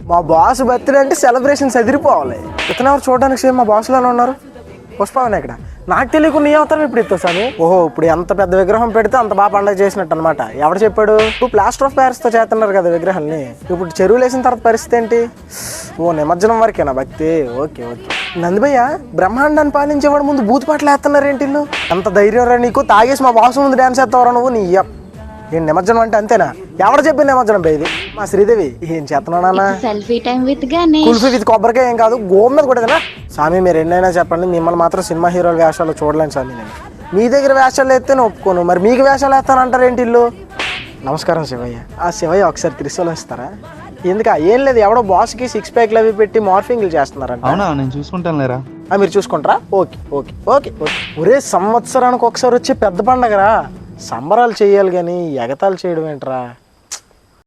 మా boss birthday అంటే celebrations ఎదిరిపోవాలి. ఇతను ఎవరు చూడడానికి సేమ్ మా బాస్లోనే ఉన్నారు. పుష్పవన్ ఇక్కడ నాకు తెలియకుండా నీ అవతారం ఇప్పుడు ఇస్తావు స్వామి. ఓహో, ఇప్పుడు ఎంత పెద్ద విగ్రహం పెడితే అంత బాగా పండుగ చేసినట్టు అనమాట. ఎవరు చెప్పాడు? ఇప్పుడు ప్లాస్టర్ ఆఫ్ ప్యారిస్తో చేస్తున్నారు కదా విగ్రహాన్ని. ఇప్పుడు చెరువులు వేసిన తర్వాత పరిస్థితి ఏంటి? ఓ నిమజ్జనం వరకేనా భక్తి? Okay okay. నందిభయ్య, బ్రహ్మాండాన్ని పాలించేవాడు ముందు బూత్ పాటలు వేస్తున్నారు ఏంటి? అంత ధైర్యం రా నీకు? తాగేసి మా బాస్ ముందు డ్యాన్స్ వేస్తావరా నువ్వు? నీ ఏం నిమజ్జనం అంటే అంతేనా? ఎవరు చెప్పి నిమజ్జనం బే? ఇది మా శ్రీదేవి. ఏం చేస్తున్నానా? కుల్ఫీ విత్ కొబ్బరికాయ ఏం కాదు, గోమ్ మీద కూడా. స్వామి మీరు ఎన్నైనా చెప్పండి, మిమ్మల్ని మాత్రం సినిమా హీరోల వేషాలు చూడలేను స్వామి. నేను మీ దగ్గర వేషాలు వేస్తే ఒప్పుకోను, మరి మీకు వేషాలు వేస్తానంటారు ఏంటి? నమస్కారం శివయ్య. ఆ శివయ్య ఒకసారి త్రిశూలం ఇస్తారా? ఎందుక? ఏం లేదు, ఎవడో బాస్కి 6 ప్యాక్లు అవి పెట్టి మార్ఫింగ్లు చేస్తున్నారంట. అవునా, నేను చూసుకుంటాను లేరా. మీరు చూసుకుంటారా? Okay okay okay okay. ఒరే, సంవత్సరానికి ఒకసారి వచ్చి పెద్ద పండగరా, సంబరాలు చేయాలి కానీ ఎగతాలు చేయడం ఏంట్రా?